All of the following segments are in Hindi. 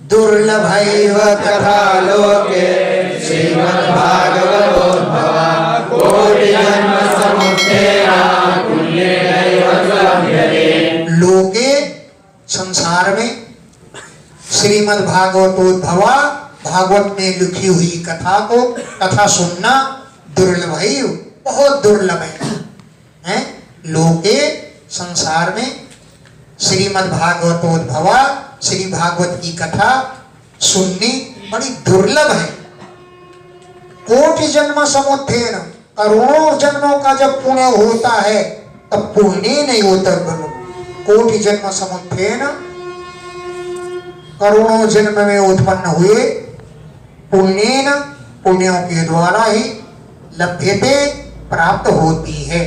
दुर्लभैव कथा लोके श्रीमद्भागवतोद्भवा कोटिजन्म समुत्थेना पुण्येनैव लभ्यते। लोके संसार में श्रीमद्भागवतोद्भवा भागवत में लिखी हुई कथा को कथा सुनना दुर्लभ है, बहुत दुर्लभ है। लोके संसार में श्रीमद्भागवतोद्भवा श्री भागवत की कथा सुननी बड़ी दुर्लभ है। कोटि जन्म समुत्थेन करोड़ों जन्मों का जब पुण्य होता है तब पुण्य नहीं होता। कोटि जन्म समुत्थेन करोड़ों जन्म में उत्पन्न हुए पुण्येन पुण्यों के द्वारा ही लभ्यते प्राप्त होती है।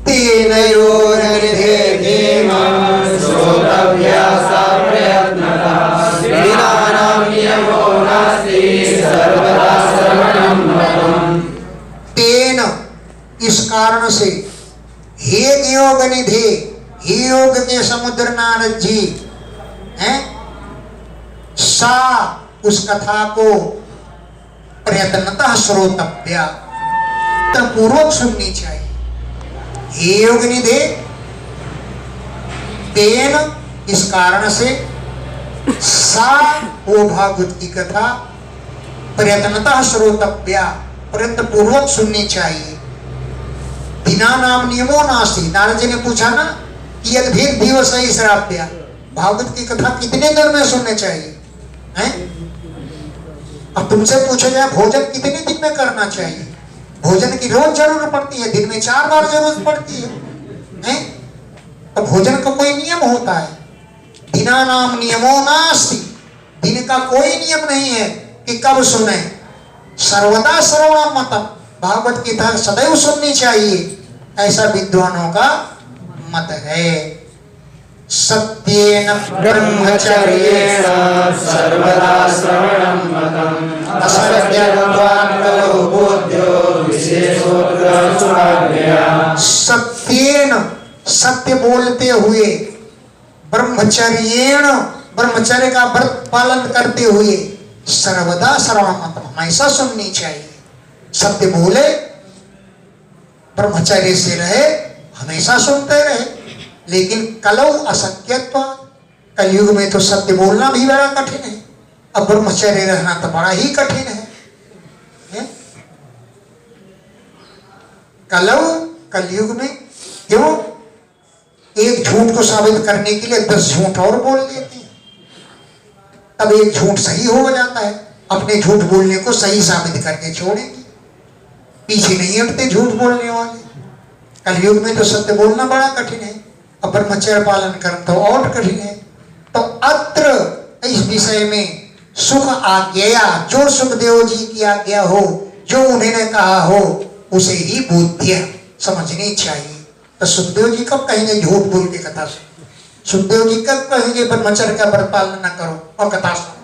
तेन योनिधे धीमं श्रोतव्या सा प्रयत्नता विनानां नियमो नास्ति सर्वदा श्रवणं मतम्। तेन इस कारण से हे योग निधे, हे योग के समुद्र नारद जी हैं, सा उस कथा को प्रयत्नतः श्रोतव्या पूर्वक सुननी चाहिए। हे योग निधे, तेन इस कारण से सा वो भागवत की कथा प्रयत्नतः श्रोतव्या प्रयत्न पूर्वक सुननी चाहिए। बिना नाम नियमो नास्ति। नारद जी ने पूछा ना कि यद्भिर दिवस ही श्राव्या, भागवत की कथा कितने दिन में सुनने चाहिए हैं? अब तुमसे पूछा जाए भोजन कितने दिन में करना चाहिए? भोजन की रोज जरूरत पड़ती है, दिन में 4 बार जरूरत पड़ती है, हैं? तो भोजन का कोई नियम होता है। बिना नाम नियमो नास्ति, दिन का कोई नियम नहीं है कि कब सुने। सर्वदा श्रवणं मतम्, भागवत की कथा सदैव सुननी चाहिए, ऐसा विद्वानों का मत है। सत्येन ब्रह्मचर्येण सर्वदा श्रवणं मतम् असत्यत्वात् कलौ बोध्यो विशेषोऽत्र सुराज्ञया। सत्येन सत्य बोलते हुए, ब्रह्मचर्येण ब्रह्मचर्य का व्रत पालन करते हुए, सर्वदा श्रवणं मतम् हमेशा सुननी चाहिए। सत्य बोले, ब्रह्मचर्य से रहे, हमेशा सुनते रहे। लेकिन कलौ असत्यत्व, कलयुग में तो सत्य बोलना भी बड़ा कठिन है, अब ब्रह्मचर्य रहना तो बड़ा ही कठिन है। कलौ कलयुग में क्यों? एक झूठ को साबित करने के लिए 10 झूठ और बोल लेते हैं, तब एक झूठ सही हो जाता है। अपने झूठ बोलने को सही साबित करके छोड़ेंगे, पीछे नहीं हटते झूठ बोलने वाले। कलयुग में तो सत्य बोलना बड़ा कठिन है, अब ब्रह्मचर्य पालन करना तो और कठिन है। तो अत्र इस विषय में सुख आज्ञा, जो सुखदेव जी की आज्ञा हो, जो उन्होंने कहा हो, उसे ही बुद्धिया समझनी चाहिए। तो सुखदेव जी कब कहेंगे झूठ बोल के कथा सुनो? सुखदेव जी कब कहेंगे ब्रह्मचर्य का व्रत पालन न करो और कथा सुनो?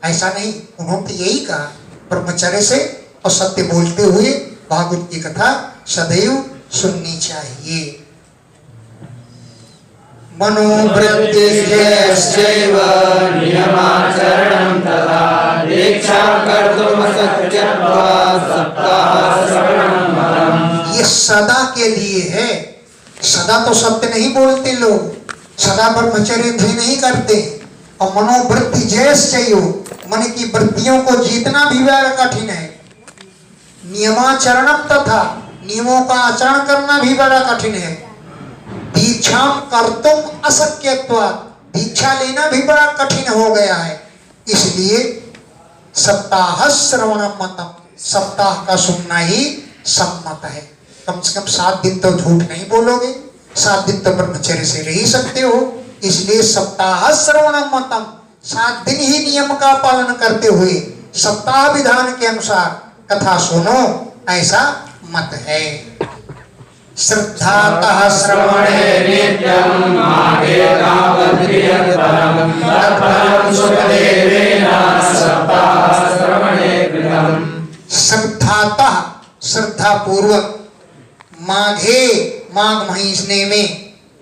ऐसा नहीं, उन्होंने तो यही कहा ब्रह्मचर्य से और सत्य बोलते हुए भागवत की कथा सदैव सुननी चाहिए। मनोवृत्तिश्चैव नियमाचरणं तथा दीक्षां कर्तुं सत्यत्वात् सप्ताहश्रवणं मतम्। ये सदा के लिए है। सदा तो सत्य नहीं बोलते लोग, सदा ब्रह्मचर्य नहीं करते। और मनोवृत्ति जैश्चैव, मन की वृत्तियों को जीतना भी बड़ा कठिन है। नियमाचरणं तथा, नियमों का आचरण करना भी बड़ा कठिन है। दीक्षा कर्तुम असक्यत्वात्, दीक्षा लेना भी बड़ा कठिन हो गया है। इसलिए सप्ताह श्रवणं मतम्, सप्ताह का सुनना ही सम्मत है। कम से कम 7 दिन तो झूठ नहीं बोलोगे, 7 दिन तो ब्रह्मचर्य से रह ही सकते हो। इसलिए सप्ताह श्रवणं मतम्, 7 दिन ही नियम का पालन करते हुए सप्ताह विधान के अनुसार कथा सुनो, ऐसा मत है। श्रद्धातः श्रवणे नित्यं मागे तावद्रियतरं तत्फलं सुखदेवेन सप्ताह श्रवणे कृतं। श्रद्धातः, श्रद्धा पूर्वक, माघे माघ महीने में,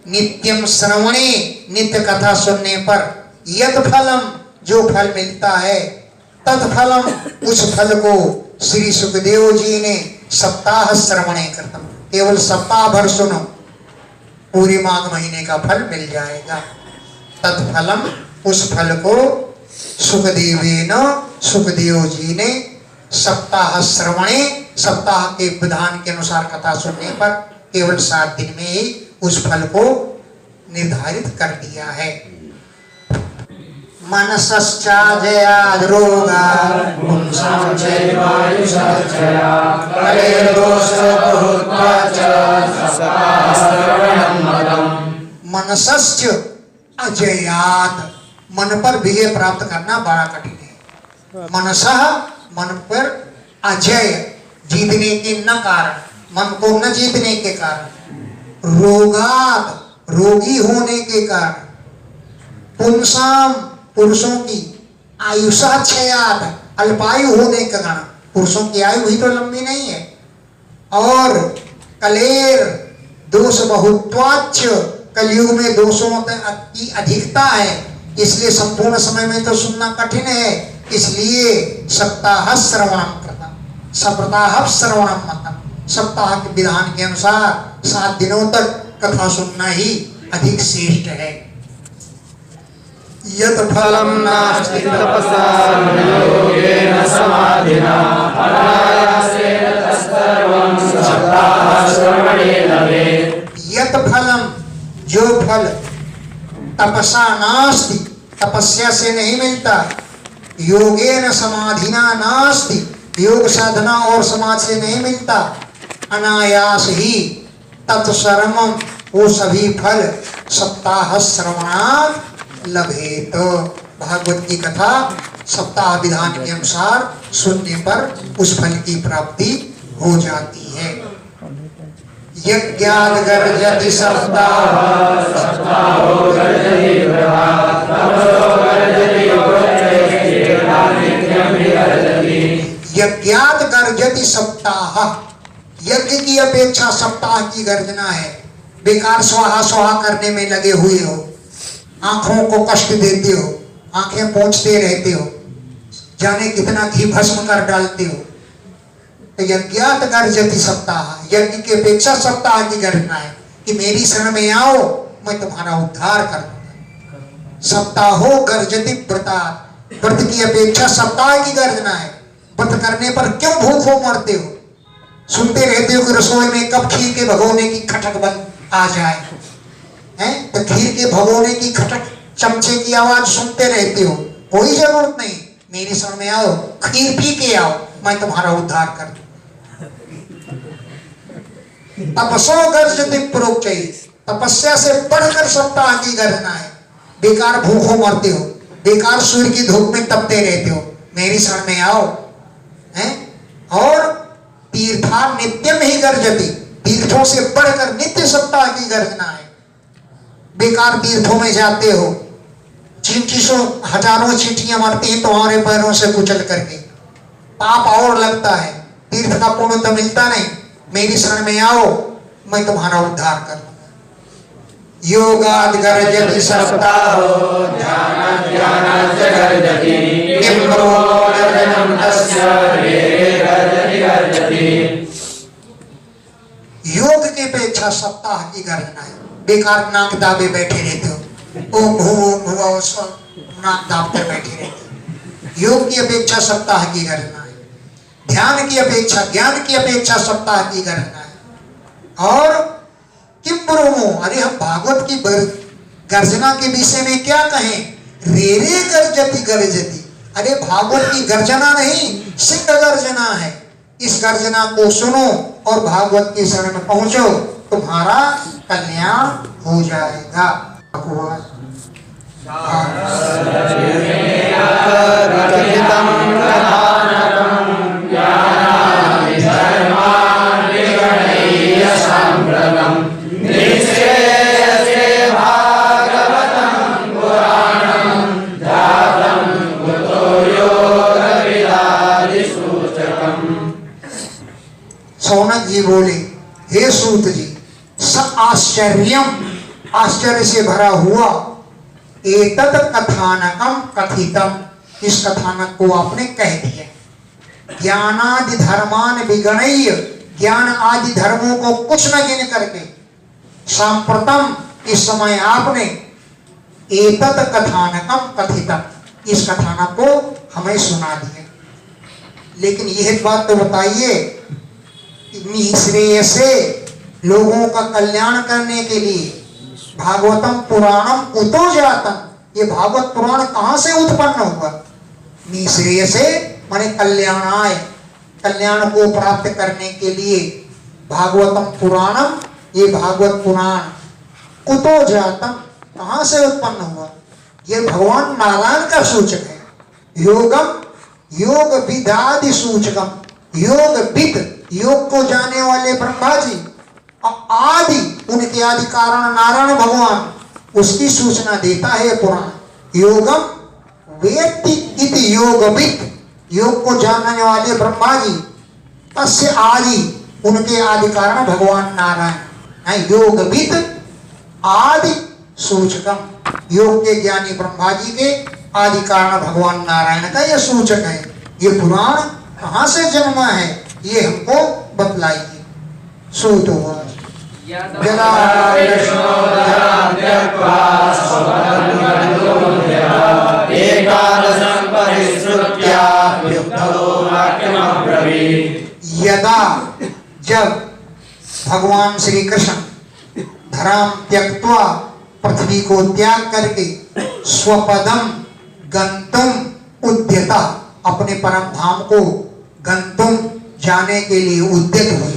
नित्यम श्रवणे नित्य कथा सुनने पर, यद फलम जो फल मिलता है, तत्फलम उस फल को श्री सुखदेव जी ने सप्ताह श्रवणे कृतम, केवल सप्ताह भर सुनो, पूरे माघ महीने का फल मिल जाएगा। तत्फलम उस फल को सुखदेवेन सुखदेव जी ने सप्ताह श्रवणे, सप्ताह के विधान के अनुसार कथा सुनने पर केवल 7 दिन में ही उस फल को निर्धारित कर दिया है। मनसश्चाजयाद् रोगात् पुंसां चैवायुषाक्षया कलेर्दोषोपहृत्वाच सप्ताहश्रवणं मदम्। मनसश्च अजयात्, मन पर विजय प्राप्त करना बड़ा कठिन है। मनसः मन पर, अजय जीतने के न कारण, मन को न जीतने के कारण, रोगात रोगी होने के कारण, पुंसाम पुरुषों की, आयुषाक्षयात अल्पायु होने के कारण, पुरुषों की आयु भी तो लंबी नहीं है, और कलेर दोष बहुत्वाच्च, कलयुग में दोषों की अधिकता है, इसलिए संपूर्ण समय में तो सुनना कठिन है, इसलिए सप्ताह श्रवणम कृतम, सप्ताह श्रवणम मतम, सप्ताह के विधान के अनुसार 7 दिनों तक कथा सुनना ही अधिक श्रेष्ठ है। यत् फलम नास्ति तपसा योगेन समाधिना अनायासेन तत्सर्वं सप्ताह श्रवणे लभेत्। यत् फलम जो फल तपसा नास्ति, तपस्या से नहीं मिलता, योगेन समाधिना नास्ति, योग साधना और समाज से नहीं मिलता, अनायास ही तत्सर्वम वो सभी फल सप्ताह श्रवणात् लभेत, भागवत की कथा सप्ताह विधान के अनुसार सुनने पर उस फल की प्राप्ति हो जाती है। यज्ञाद् गर्जति सप्ताह सप्ताहो गर्जति प्रभात तपसो गर्जति यज्ञाद् गर्जति सप्ताह, यज्ञ की अपेक्षा सप्ताह की गर्जना है। बेकार स्वाहा स्वाहा करने में लगे हुए हो, आंखों को कष्ट देते हो, आंखें पोंछते रहते हो, जाने कितना घी भस्म कर डालते हो, तो यज्ञात गर्जति सप्ताह, यज्ञ की अपेक्षा सप्ताह की गर्जना है कि मेरी शरण में आओ, मैं तुम्हारा उद्धार कर दूंगा। सप्ताहो गर्जति व्रतात्, व्रत की अपेक्षा सप्ताह की गर्जना है। व्रत करने पर क्यों भूखों मरते हो, सुनते रहते हो कि रसोई में कब खीर के भगोने की खटक बंद आ जाए, हैं तो खीर के भगोने की खटक चमचे की आवाज सुनते रहते हो। कोई जरूरत नहीं, मेरी शरण में आओ, खीर पी के आओ, मैं तुम्हारा उद्धार कर दूंगा। तपसो गर्जति प्रोक्तैः, तपस्या से बढ़कर सप्ताह की गर्जना है। बेकार भूखों मरते हो, बेकार सूर्य की धूप में तपते रहते हो, मेरी शरण में आओ, हैं। और तीर्थान नित्यम ही गर्जति, तीर्थों से बढ़कर नित्य सप्ताह की गर्जना है। बेकार तीर्थों में जाते हो, हजारों चींटियां मरती हैं तुम्हारे पैरों से कुचल करके, पाप और लगता है, तीर्थ का पुण्य तो मिलता नहीं। मेरी शरण में आओ, मैं तुम्हारा उद्धार कर दूंगा। योगाद् गर्जति सप्ताहो ध्यानाद् ध्यानाच्च गर्जति किं नो गर्जनं तस्य वेगे गर्जति गर्जति। योग की अपेक्षा सप्ताह की गर्जना है। बेकार नाक दाबे बैठे रहते हो, ओम भूम नाक दाबकर बैठे रहते हो। योग की अपेक्षा सप्ताह की गर्जना है। ध्यान की अपेक्षा, ज्ञान की अपेक्षा सप्ताह की गर्जना है। और किम ब्रह्मो, अरे हम भागवत की गर्जना के विषय में क्या कहें, रे रे गर्जति गर्जति, अरे भागवत की गर्जना नहीं, सिंह गर्जना है। इस गर्जना को सुनो और भागवत की शरण में पहुंचो, तुम्हारा कल्याण हो जाएगा। सौनक जी बोले, हे सूत जी, स आश्चर्यम, आश्चर्य से भरा हुआ एतद कथानकम कथितम, इस कथानक को आपने कह दिया। ज्ञानादि धर्मान विगणय्य, ज्ञान आदि धर्मों को कुछ न गिन करके, सांप्रतम इस समय आपने एतद कथानकम कथितम, इस कथानक को हमें सुना दिया। लेकिन यह बात तो बताइए, निःश्रेयस से लोगों का कल्याण करने के लिए भागवतम पुराणम कुतो जातम, ये भागवत पुराण कहां से उत्पन्न हुआ? निःश्रेयसे माने कल्याणाय, कल्याण को प्राप्त करने के लिए भागवतम पुराणम, ये भागवत पुराण कुतो जातम, कहां से उत्पन्न हुआ? ये भगवान नारायण का सूचक है। योगम योग विदादि सूचकम, योग विद, योग को जाने वाले ब्रह्मा जी, आदि उनके आदि कारण नारायण भगवान, उसकी सूचना देता है पुराण। योगम वेत्ति इति योगविद, योग को जानने वाले ब्रह्मा जी, तस्य आदि उनके आदि कारण भगवान नारायण, योगविद आदि सूचकम, योग के ज्ञानी ब्रह्मा जी के आदि कारण भगवान नारायण का यह सूचक है। ये पुराण कहां से जन्मा है, ये हमको बतलाइए। सूत हुआ यदा, जब भगवान श्री कृष्ण धर्म त्यक्त्वा, पृथ्वी को त्याग करके स्वपदम गंतुम उद्यता, अपने परम धाम को गंतुम जाने के लिए उद्यत हुए,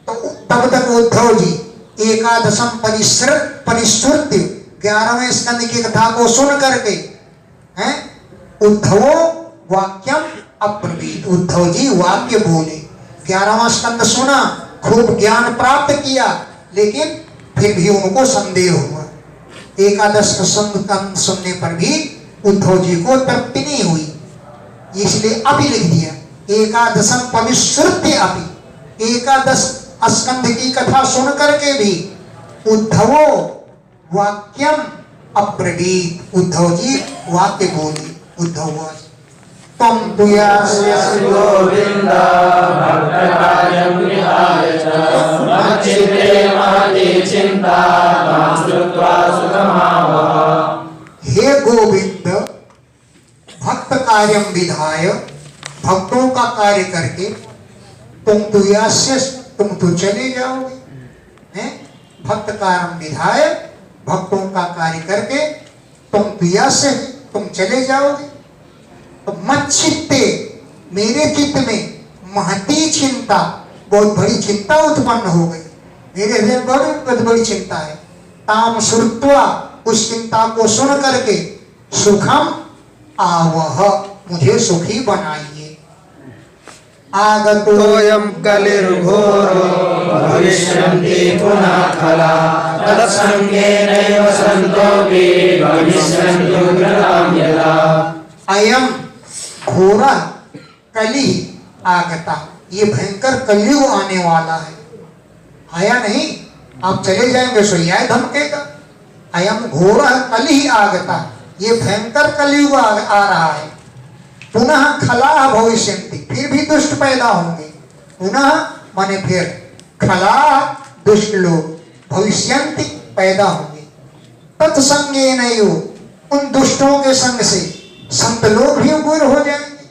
तो तब तक उद्धव जी एकादशम परिश्रुत्य 11वें स्कंद की कथा को सुन करके हैं, उद्धवो वाक्यम अब्रवीत, उद्धव जी वाक्य बोले। 11वां स्कंद सुना, खूब ज्ञान प्राप्त किया, लेकिन फिर भी उनको संदेह हुआ। एकादश स्कंद सुनने पर भी उद्धव जी को तृप्ति नहीं हुई, इसलिए अभी लिख दिया एकादशम पविश्रुत्य अपि, एकादश स्कंद की कथा सुन करके भी उद्धवो वाक्यम अब्रवीत, उद्धव जी वाक्य बोले। उद्धव तम हे गोविंद, भक्त कार्यम विधाय, भक्तों का कार्य करके तुम तो चले जाओगे, हैं? भक्त कार्यम विधाय, भक्तों का कार्य करके तुम चले जाओगे। तो मत चित्ते, मेरे चित्त में महती चिंता, बहुत बड़ी चिंता उत्पन्न हो गई, मेरे हृदय में बहुत बड़ी चिंता है। ताम श्रुत्वा, उस चिंता को सुन करके सुखम आवह, मुझे सुखी बनाइए। आगतोयम कलिर्घोरो भविष्यन्ति पुनः खला, तत्संगेनैव सन्तोऽपि भविष्यन्ति उग्रतां यदा। अयम घोरा कली आगता, ये भयंकर कलयुग आने वाला है। आया नहीं, आप चले जाएंगे सो यह धमकेगा। अयम घोरा कली आगता, ये भयंकर कलयुग आ रहा है। पुनः खला भविष्यन्ति, फिर भी दुष्ट पैदा होंगे। पुनः माने फिर, खला दुष्ट लोग, भविष्यन्ति पैदा होंगे। तत्संगेनैव, उन दुष्टों के संग से संत लोग भी उग्र हो जाएंगे।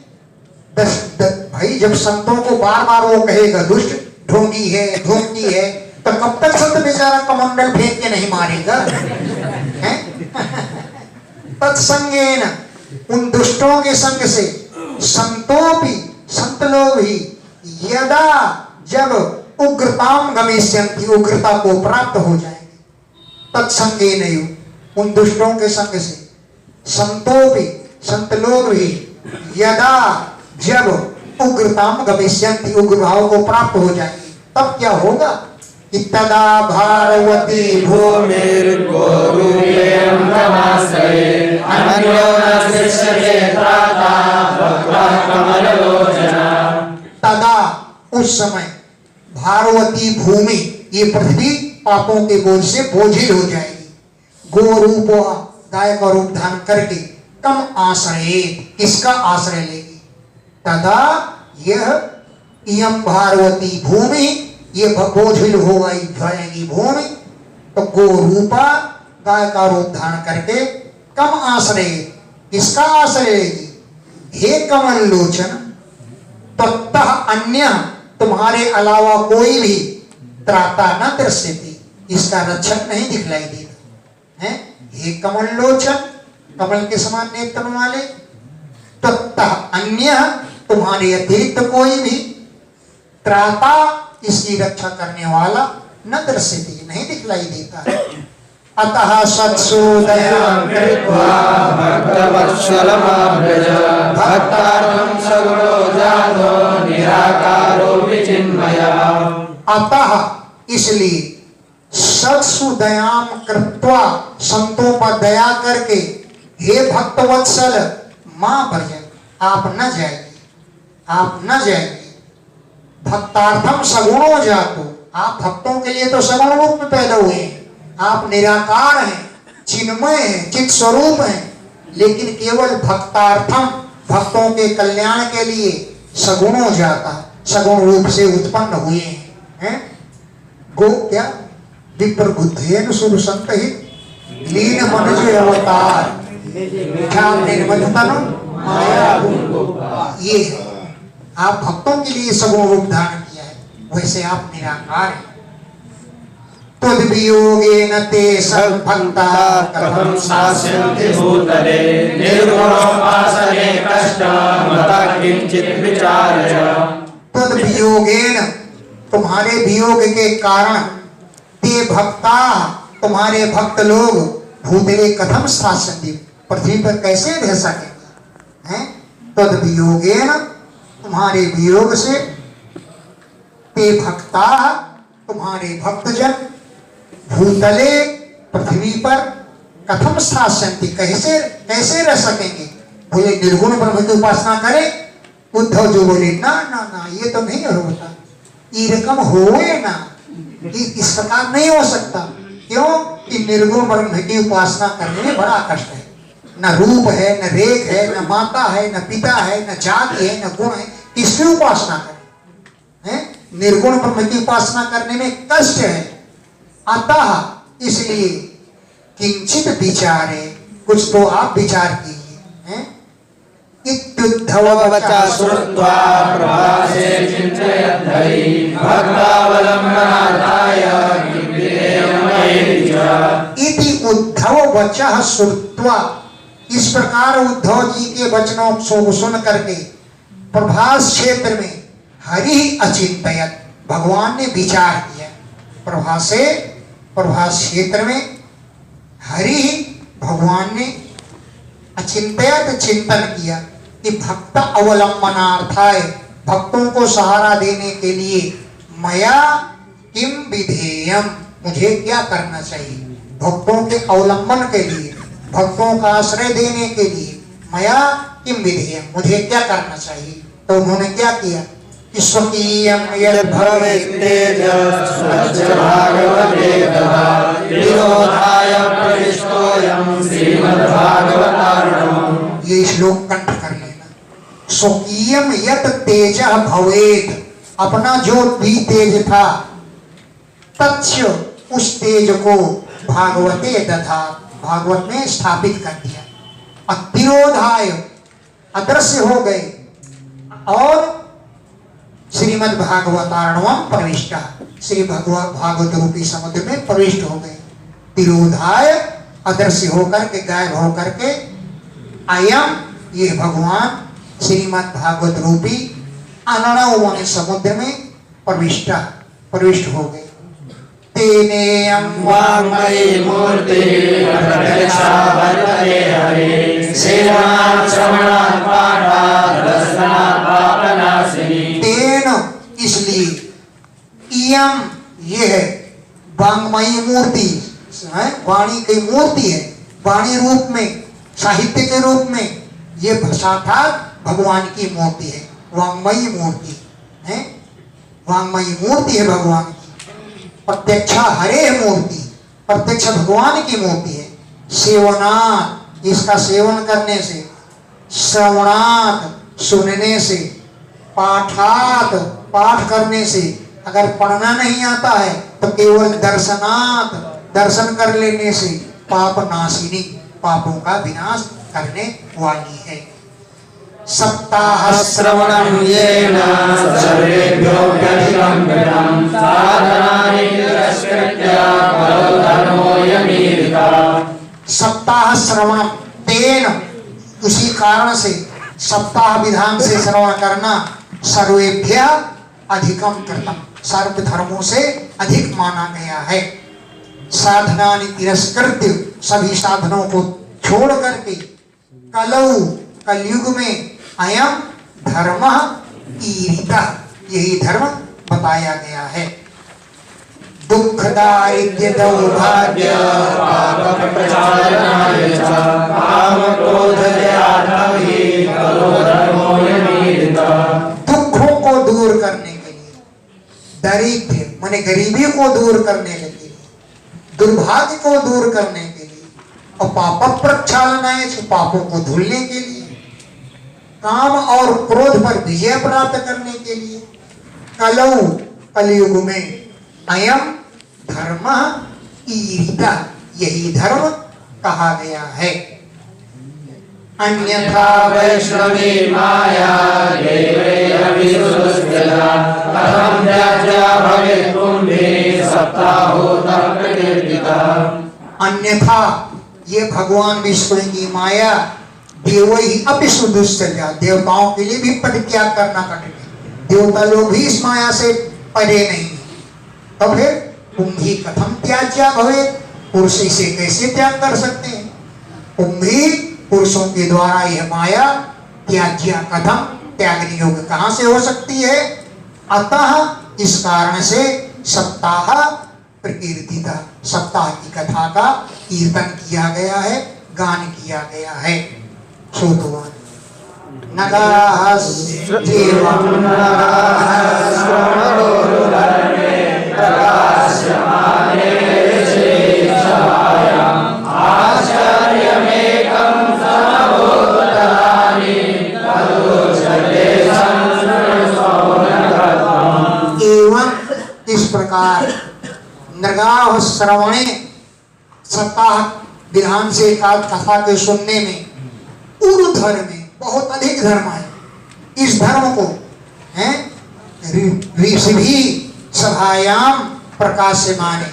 भाई जब संतों को बार बार वो कहेगा दुष्ट, ढोंगी है, ढोंगी है, तो कब तक संत बेचारा कमंडल फेंक के नहीं मारेगा? तत्संगेन, उन दुष्टों के संग से संतोपि, संत लोग भी, यदा जब उग्रताम गमिष्यन्ति, उग्रता को प्राप्त हो जाएंगे। तत्संगेन, उन दुष्टों के संग से संतोपि, संत लोग भी, यदा जब उग्रताम गमिष्यन्ति, उग्र भाव को प्राप्त हो जाएंगे, तब क्या होगा? तदा भारवती भूमिर्गोरूपेण नमास्ते, अन्यो न दृश्यते त्राता भक्ता कमललोचना। तदा उस समय भारवती भूमि, ये पृथ्वी पापों के बोझ से बोझिल हो जाएगी। गोरूप, गाय का रूप धारण करके कम आश्रय, किसका आश्रय लेगी? तदा यह इयम भारवती भूमि, ये बोझिल हो गई जाएगी भूमि। तो गो रूपा, गाय का रूप धारण करके कम आश्रय, किसका आश्रय लेगी? हे कमल लोचन, ततः अन्य, तुम्हारे अलावा कोई भी त्राता न दृश्यति, इसका रक्षक नहीं दिखलाई देता है। हे कमल लोचन, कमल के समान नेत्र वाले, ततः अन्य, तुम्हारे अतिरिक्त कोई भी त्राता, इसकी रक्षा करने वाला न दृश्यति, नहीं दिखलाई देता है। अतः सत्सुदयां कृत्वा भक्तवत्सलमाव्रज भक्तार्थं सगुणो जातो निराकारो विचिन्मया। अतः इसलिए सत्सुदयाम कृत्वा, संतों पर दया करके, हे भक्तवत्सल मां भज, आप न जाइए, आप न जाइए। भक्तार्थम सगुणो जातो, आप भक्तों के लिए तो सगुण रूप में पैदा हुए हैं, आप निराकार हैं, चिन्मय हैं, चित स्वरूप हैं, लेकिन केवल भक्तार्थम, भक्तों के कल्याण के लिए सगुणो जाता, सगुण रूप से उत्पन्न हुए हैं। गो क्या? विप्र बुद्धेन सुर संत हित लीन मनुज अवतार माया गुण। ये है, आप भक्तों के लिए सगुण रूप धारण किया है, वैसे आप निराकार हैं। तद वियोगेन ते सद्भक्ता कथं स्थास्यन्ति भूतले निर्गुणोपासने कष्टमतः किंचित् विचारय। तद वियोगेन, तुम्हारे वियोग के कारण, ते भक्ता, तुम्हारे भक्त लोग, भूतले कथम स्थास्यन्ति, पृथ्वी पर कैसे रह सकेंगे? हैं? तद वियोगेन, तुम्हारे वियोग से, ते भक्ता, तुम्हारे भक्तजन, भूतले, पृथ्वी पर, कथम स्थास्यन्ति, कैसे कैसे रह सकेंगे? बोले निर्गुण ब्रह्म की उपासना करें? उद्धव जो बोले ना ना ना, ये तो नहीं होता, ये रकम होए ना, ये इस प्रकार नहीं हो सकता। क्यों? कि निर्गुण ब्रह्म की उपासना करने में बड़ा कष्ट है, न रूप है, न रेख है, न माता है, न पिता है, न जाति है, न गुण है, किसकी उपासना करें? निर्गुण ब्रह्म की उपासना करने में कष्ट है। अतः इसलिए किंचित विचारे, कुछ तो आप विचार कीजिए। इत्युद्धव वचा श्रुत्वा प्रभासे चिन्तयद्धरि भक्तावलम्बनार्थाय इति उद्धव वचः श्रुत्वा, इस प्रकार उद्धव जी के वचनों को सुन करके प्रभास क्षेत्र में हरि अचिंतयत, भगवान ने विचार किया। प्रभासे, प्रभास क्षेत्र में हरि, भगवान ने अचिंतयत, चिंतन किया कि भक्त अवलंबनार्थाय, भक्तों को सहारा देने के लिए, मया किम विधेयम, मुझे क्या करना चाहिए? भक्तों के अवलंबन के लिए, भक्तों का आश्रय देने के लिए, मया किम विधेयम, मुझे क्या करना चाहिए? तो उन्होंने क्या किया? स्वकीयं यद् भवेत् तेजः भागवते तथा विरोधाय प्रविष्टोऽयं श्रीमद्भागवतार्णवम्। ये श्लोक कंठ कर लेना। स्वकीयं यत् तेजः भवेत्, अपना जो भी तेज था, तच्च, उस तेज को भागवते तथा, भागवत में स्थापित कर दिया। अतिरोधाय, अदृश्य हो गए, और श्रीमद् भागवतार्णवम प्रविष्टा, श्री भागवत रूपी समुद्र में प्रविष्ट हो गए। तिरोधाय, अदृश्य होकर के, गायब होकर के, अयम, ये भगवान श्रीमद् भागवत रूपी अनणव समुद्र में प्रविष्ट हो गए। तेनेयं वाङ्मयी मूर्तिः प्रत्यक्षा वर्तते हरे, सेवनात् श्रवणात् पाठात् दर्शनात् पापनाशिनी। तेन, इसलिए, इयम, ये है वाङ्मयी मूर्ति, वाणी की मूर्ति है, वाणी रूप में, साहित्य के रूप में, ये साक्षात भगवान की मूर्ति है, वाङ्मयी मूर्ति है, वाङ्मयी मूर्ति है भगवान की। प्रत्यक्षा हरे मूर्ति, प्रत्यक्ष भगवान की मूर्ति है। सेवनात् इसका सेवन करने से, श्रवणात् सुनने से, पाठात् पाठ करने से, अगर पढ़ना नहीं आता है तो केवल दर्शनात् दर्शन कर लेने से, पाप नाशिनी पापों का विनाश करने वाली है। सप्ताह श्रवणं येन सर्वेभ्योऽप्यधिकं कृतं साधनानि तिरस्कृत्य करो धर्मोऽयमीरितः। सप्ताह श्रवण तेन उसी कारण से सप्ताह विधान से श्रवण करना सर्वेभ्य अधिकम कृतम सर्व धर्मों से अधिक माना गया है। साधनानि तिरस्कृत्य सभी साधनों को छोड़ करके कलौ कलयुग में अयम धर्म ईरितः यही धर्म बताया गया है। दुख दारिद्र्य दौर्भाग्य पाप प्रचारणाय च काम क्रोध जयाधि करो धर्मोऽयमीरितः। दुखों को दूर करने के लिए, दारिद्र्य माने गरीबी को दूर करने के लिए, दुर्भाग्य को दूर करने के लिए, और पाप प्रक्षालनाय च पापों को धुलने के लिए, काम और क्रोध पर विजय प्राप्त करने के लिए, कलौ कलयुग में अयम धर्म ईरिता यही धर्म कहा गया है। अन्यथा वैष्णवी माया देवैरविसुस्थिता कथं त्याज्या भवेत् कुम्भे सप्ताहोतः प्रकीर्तितः। अन्यथा ये भगवान विष्णु की माया देवई अपि सुदुश्चर्या देवताओं के लिए भी परित्याग करना कठिन है। देवता लोग भी इस माया से परे नहीं है। तो फिर कुंभी कथम त्याज्या भवे पुरुष इसे कैसे त्याग कर सकते हैं? कुंभी पुरुषों के द्वारा यह माया त्याज्या कथम त्यागने योग्य कहां से हो सकती है? अतः इस कारण से सप्ताह प्रकीर्तिता सप्ताह की कथा का कीर्तन किया गया है, गान किया गया है। श्रोतवान नगाः जीवं एवं इस प्रकार नगाः श्रवणे सप्ताह विधान से कथा के सुनने में ऊर्ध्वर में बहुत अधिक धर्म है। इस धर्म को हैं ऋषि सभायाम प्रकाश से माने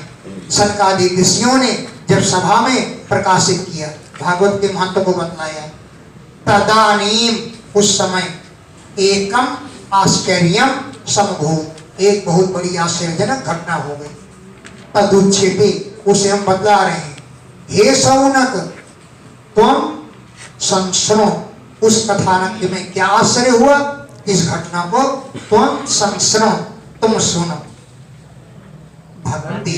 सनकादि ऋषियों ने जब सभा में प्रकाशित किया भागवत के महत्व को बतलाया। तदानीम उस समय एकम आश्चर्यम समभूत एक बहुत बड़ी आश्चर्यजनक घटना हो गई। तदुच्यते उसे हम बतला रहे हैं। हे सौनक तुम संसरो उस कथानक में क्या आश्चर्य हुआ इस घटना को तुम संसरो तुम सुनो। भक्ति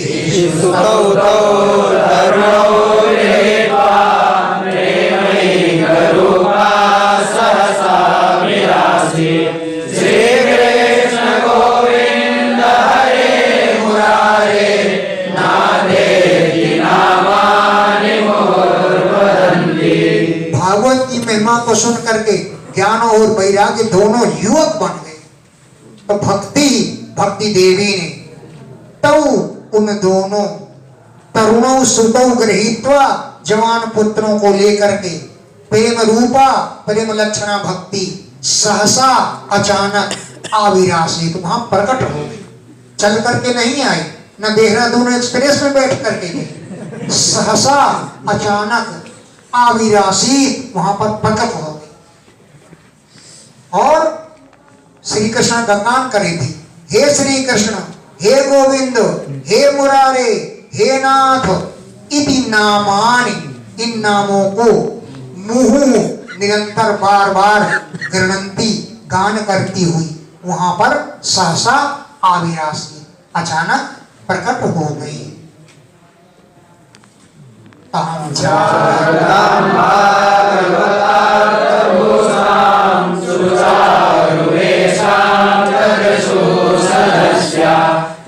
भागवत की महिमा को सुन करके ज्ञान और वैराग्य दोनों युवक बन गए। तो भक्ति देवी ने तौ उन दोनों तरुणों सुतौ गृहीत्वा जवान पुत्रों को लेकर के प्रेम रूपा प्रेम लक्षणा भक्ति सहसा अचानक आविरासित वहां प्रकट हो गई। चल करके नहीं आई, न देहरादून एक्सप्रेस में बैठ करके गई, सहसा अचानक आविरासित वहां पर प्रकट हो गई। और श्री कृष्ण गंगान करे थी, हे श्री कृष्ण, हे गोविंद, हे मुरारे, हे नाथ इति नामानि इन नामों को मुहु निरंतर बार बार गृणंती गान करती हुई वहां पर सहसा आविरासी अचानक प्रकट हो गई।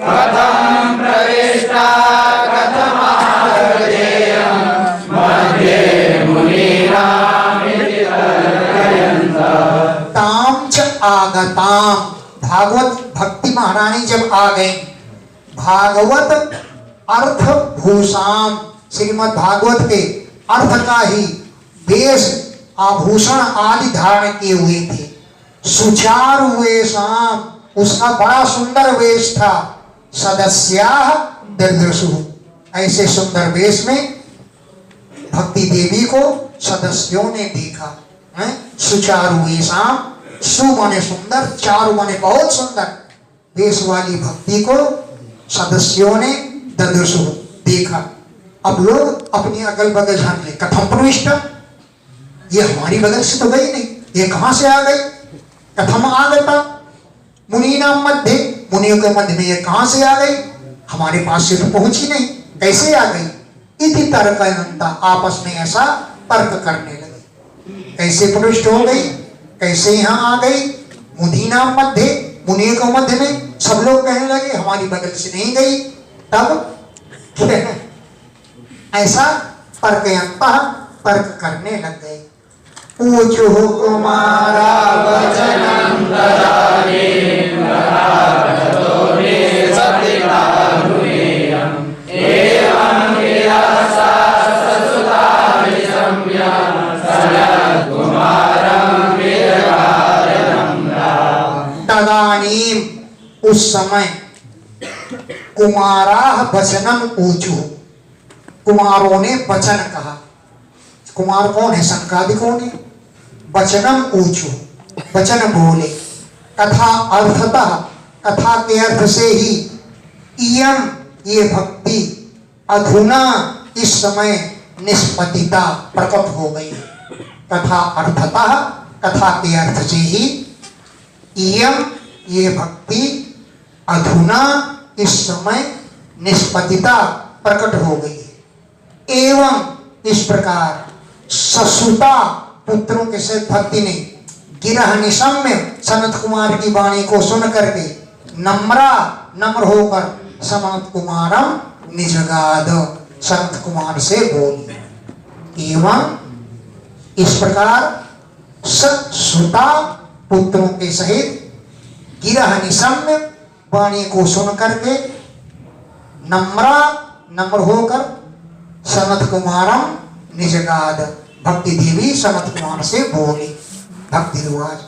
कथम प्रविष्टा कथम सताम, भागवत भक्ति महारानी जब आ गई, भागवत अर्थ भूषाम, श्रीमद् भागवत के अर्थ का ही वेश आभूषण आदि धारण किए हुए थे। सुचारु वेशाम, उसका बड़ा सुंदर वेश था। सदस्या दर्दृशु, ऐसे सुंदर वेश में भक्ति देवी को सदस्यों ने देखा है। सुचारु वेशाम, सु माने सुंदर, चारु माने बहुत सुंदर वेश वाली भक्ति को सदस्यों ने दर्दृशु देखा। अब लोग अपनी अगल बगल झांक ले, कथम प्रविष्ट, ये हमारी बगल से तो गई नहीं, ये कहां से आ गई। कथम आगता मुनि नाम मध्य, मुनियों के मध्य में ये कहां से आ गई, हमारे पास से तो पहुंची नहीं, कैसे आ गई। इति तर्कयन्ता, आपस में ऐसा तर्क करने लगे, कैसे प्रविष्ट हो गई, कैसे यहाँ आ गई। मुनि नाम मध्य, मुनियों के मध्य में सब लोग कहने लगे हमारी बगल से नहीं गई। तब ऐसा तर्कयन्ता, तर्क करने लग गए। ऊचु कुमारा वचनं ददामि तथागतोऽपि सतिकारुण्यम् एवं विलासा ससुता विसम्य सनत्कुमारं विरगायनं तदानीम, उस समय कुमाराः वचनम ऊचु, कुमारों ने वचन कहा। कुमार कौन है, सनकादि कौन है। वचनम ऊचु, वचन बोले। कथा अर्थतः, कथा के अर्थ से ही इयम, ये भक्ति अधुना, इस समय निष्पतिता, प्रकट हो गई। कथा अर्थतः, कथा के अर्थ से ही इयम, ये भक्ति अधुना, इस समय निष्पतिता, प्रकट हो गई है। एवं इस प्रकार ससुता, पुत्रों के साथ भक्ति ने गिरह निशम्य, सनत कुमार की वाणी को सुन करके नम्रा, नम्र होकर सनत कुमारम निजगाद, सनत कुमार से बोली। एवं इस प्रकार ससुता, पुत्रों के सहित गिरह निशम्य वाणी को सुन करके नम्रा, नम्र होकर सनत कुमारम निजगाद, भक्ति देवी सनत कुमार से बोली। भक्ति रिवाज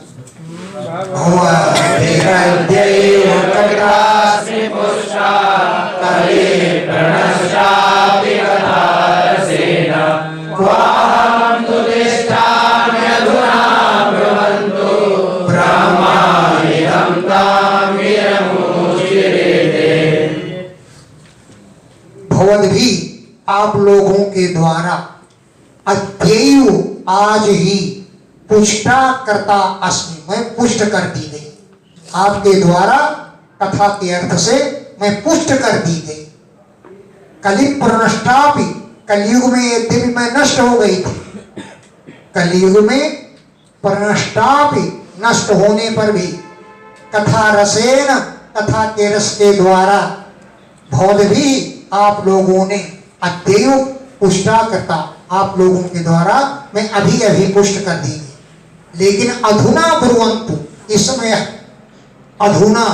भगवद भी आप लोगों के द्वारा अध्येय, आज ही पुष्टा करता अस्मि, मैं पुष्ट कर दी गई। आपके द्वारा कथा के अर्थ से मैं पुष्ट कर दी गई। कलि प्रनष्टापि, कलयुग में यद्यपि मैं नष्ट हो गई थी, कलयुग में प्रनष्टापि, नष्ट होने पर भी कथा रसेन, कथा के रस के द्वारा भौद भी आप लोगों ने अध्येय पुष्टा करता, आप लोगों के द्वारा मैं अभी अभी पुष्ट कर दी। लेकिन अधुना ब्रुवंतु, इस समय, अधुना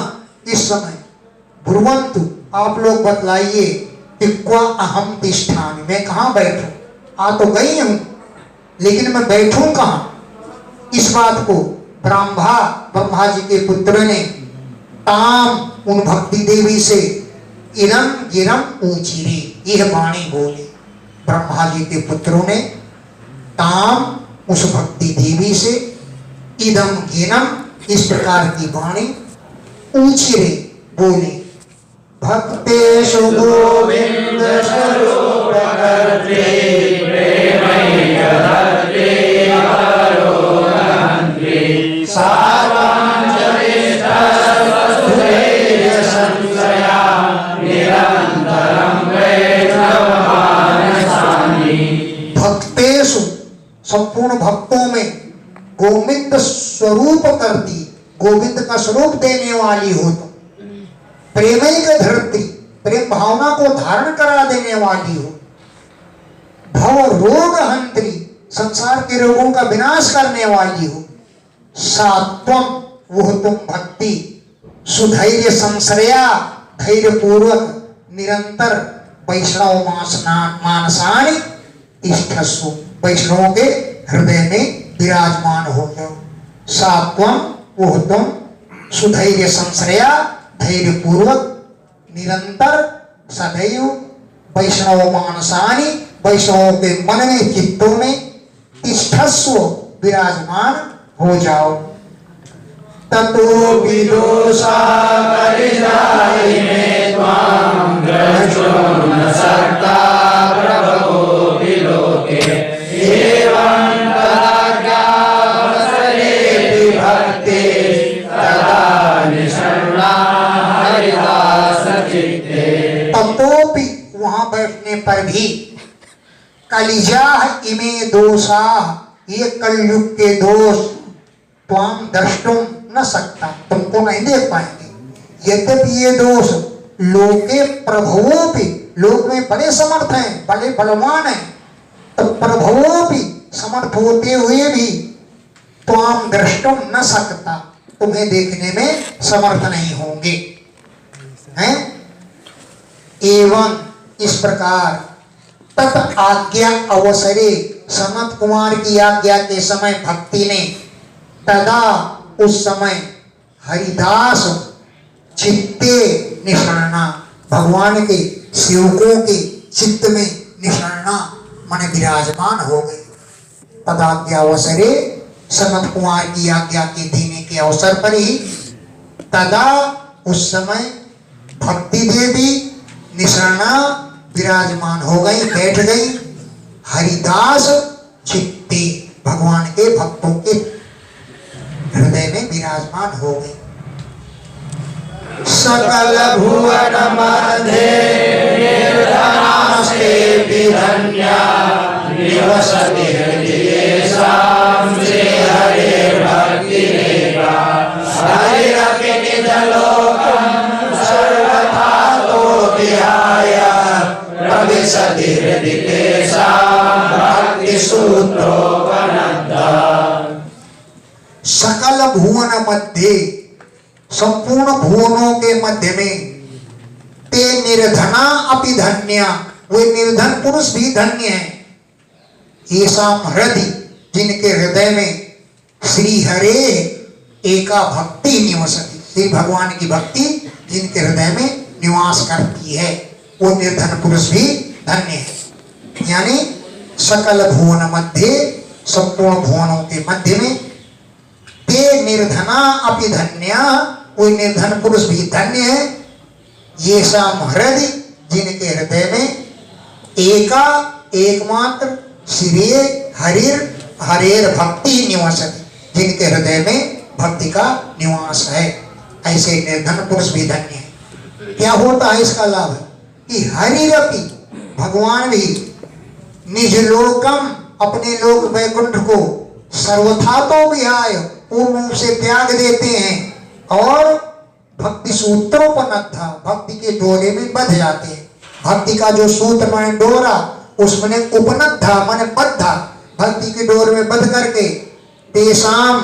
इस समय, ब्रुवंतु आप लोग बतलाइए कि क्वा अहम तिष्ठामि, मैं कहाँ बैठूं। आ तो गई हूं, लेकिन मैं बैठूं कहाँ। इस बात को ब्रह्मा जी के पुत्र ने ताम, उन भक्ति देवी से इरम गिरम ऊचिरे, यह वाणी बोले। ब्रह्मा जी के पुत्रों ने ताम, उस भक्ति देवी से इदम गिरम, इस प्रकार की वाणी ऊचिरे बोले। भक्तेषु गोविंद स्वरूप कर्त्रे प्रेमैकधर्त्रे अवरोहन्त्रे सर्वाञ्जलिष्ठस्वसुधैर्य संशया निरन्तरं वैष्णवमानसानि। भक्तेषु, संपूर्ण भक्तों में गोविंद स्वरूप करती, गोविंद का स्वरूप देने वाली हो तुम। प्रेमैक धरती, प्रेम भावना को धारण करा देने वाली हो। भव रोग हंत्री, संसार के रोगों का विनाश करने वाली हो। सात्वम, वह तुम भक्ति सुधैर्य संश्रया धैर्य पूर्वक निरंतर वैष्णव मानसानि तिष्ठस्सु, वैष्णवों के हृदय में विराजमान हो जाओ। सात्वम वह तुम सुधैर्य संश्रया धैर्य पूर्वक निरंतर सदैव वैष्णव मानसानि, वैष्णवों के मन में चित्तों में तिष्ठस्व विराजमान हो जाओ। ततो विदोषा परिजायिने त्वां द्रष्टुं न शक्ता प्रभवो विलोके एवं तदाज्ञावसरेऽपि भक्ति तदा निषण्णा हरिदासचित्ते। ततोपि वहां बैठने पर भी कलिजा इमे दोषा, ये कलयुग के दोष त्वाम द्रष्टुम न सकता, तुमको नहीं देख पाएंगे। यद्यपि ये दोष लोके प्रभुओं भी, लोक में बड़े समर्थ हैं, बड़े बलवान हैं, तो प्रभुओं भी समर्थ होते हुए भी त्वाम द्रष्टुम न सकता, तुम्हें देखने में समर्थ नहीं होंगे हैं। एवं इस प्रकार तत् आज्ञा अवसरे, सनत कुमार की आज्ञा के समय भक्ति ने तदा उस समय हरिदास चित्ते निषण्णा, भगवान के सेवकों के चित्त में निषण्णा मन विराजमान हो गई। तदाज्ञा अवसरे, सनत कुमार की आज्ञा के देने के अवसर पर ही तदा उस समय भक्ति देवी निषण्णा विराजमान हो गई, बैठ गई। हरिदास चित्ते, भगवान के भक्तों के हृदय में विराजमान हो गई। सकल भुवन मध्ये निर्धनास्ते विधन्या निवसति हृदयेषां श्रीहरे भक्तिरेका हरिरपि निजलोकं सर्वथातो विहाय प्रविशति हृदिकेशां भक्तिसूत्रोपनद्धा। सकल भुवन मध्य, संपूर्ण भुवनों के मध्य में ते निर्धना अपि धन्या, वे निर्धन पुरुष भी धन्य हैं। येषां हृदि, जिनके हृदय में श्री हरे एका भक्ति निवसति, श्री भगवान की भक्ति जिनके हृदय में निवास करती है, वो निर्धन पुरुष भी धन्य है। यानी सकल भुवन मध्य, संपूर्ण भुवनों के मध्य में ते निर्धना अपि धन्या, कोई निर्धन पुरुष भी धन्य है। ये शाम हृदय, जिनके हृदय में एका एकमात्र श्री हरिर हरेर भक्ति निवासति, जिनके हृदय में भक्ति का निवास है, ऐसे निर्धन पुरुष भी धन्य है। क्या होता है इसका लाभ कि हरिरपि, भगवान भी निज लोकम, अपने लोक वैकुंठ को सर्वथा तो विहाय, पूर्ण रूप से त्याग देते हैं और भक्ति सूत्रोपनद्धा, भक्ति के डोरे में बंध जाते हैं। भक्ति का जो सूत्र माने डोरा, उसमें उपनद्धा माने बद्धा, भक्ति के डोर में बंध करके तेषाम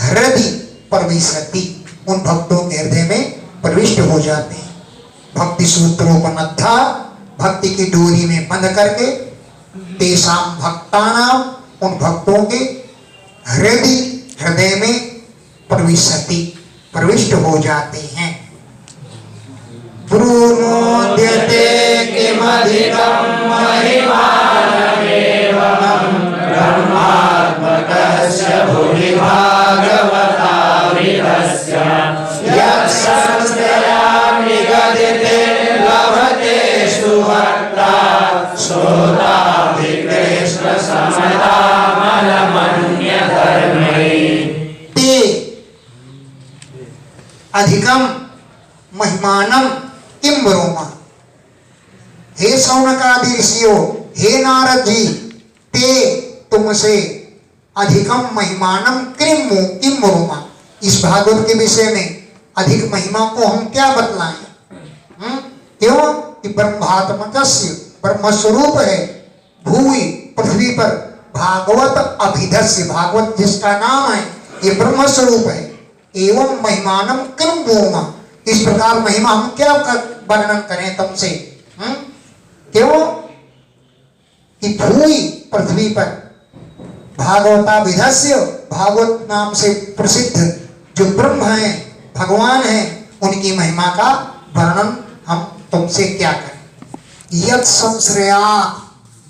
हृदय प्रविशति, उन भक्तों के हृदय में प्रविष्ट हो जाते हैं। भक्ति सूत्रोपनद्धा, भक्ति की डोरी में बंध करके तेषाम भक्तानाम, उन भक्तों के हृदय में प्रविशति, प्रविष्ट हो जाते हैं। ब्रूमोद्यते किमधिकं महिमानमेवं ब्रह्मात्मकस्य भुवि भागवतामृतस्य यत्संस्थया निगदिते लभते सुभक्ता श्रोताभिकृष्ण समतामनमन्यधर्मै। ते अधिकम महिमानम किम ब्रूमा, हे सौनकादि ऋषियों, हे नारद जी, ते तुमसे अधिकम महिमानम किम ब्रूमा, इस भागवत के विषय में अधिक महिमा को हम क्या बतलाएं? क्यों कि ब्रह्मात्मकस्य, ब्रह्मस्वरूप है, भूमि पृथ्वी पर भागवत अभिधस्य, भागवत जिसका नाम है ये ब्रह्मस्वरूप है, एवं महिमानम किम बोमा, इस प्रकार महिमा हम क्या वर्णन करें तुमसे? क्यों कि भूई पृथ्वी पर भागवता विधस्य, भागवत नाम से प्रसिद्ध जो ब्रह्म हैं, भगवान हैं, उनकी महिमा का वर्णन हम तुमसे क्या करें? यत् संश्रया,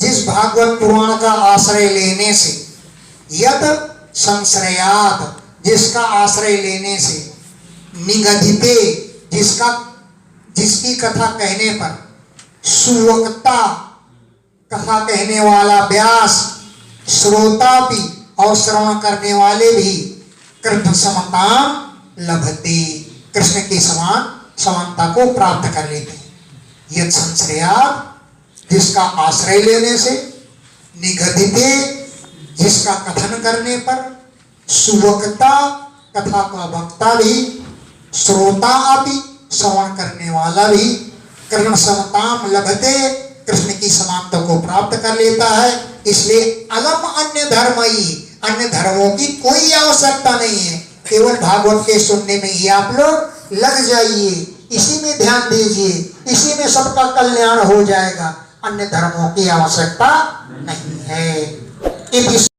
जिस भागवत पुराण का आश्रय लेने से, यत् संश्रयात, जिसका आश्रय लेने से, निगदिते, जिसकी कथा कहने पर, सुवक्ता, कथा कहने वाला व्यास, श्रोता भी और श्रवण करने वाले भी, कृष्ण समता लभते, कृष्ण के समान समानता को प्राप्त कर लेते हैं। यत् संश्रयात, जिसका आश्रय लेने से, निगदिते, जिसका कथन करने पर, सुवक्ता, कथा का वक्ता भी, श्रोता भी, श्रवण करने वाला भी, कृष्ण समताम लभते, कृष्ण की समानता को प्राप्त कर लेता है। इसलिए अलम अन्य धर्म ही, अन्य धर्मों की कोई आवश्यकता नहीं है, केवल भागवत के सुनने में ही आप लोग लग जाइए, इसी में ध्यान दीजिए, इसी में सबका कल्याण हो जाएगा, अन्य धर्मों की आवश्यकता नहीं है।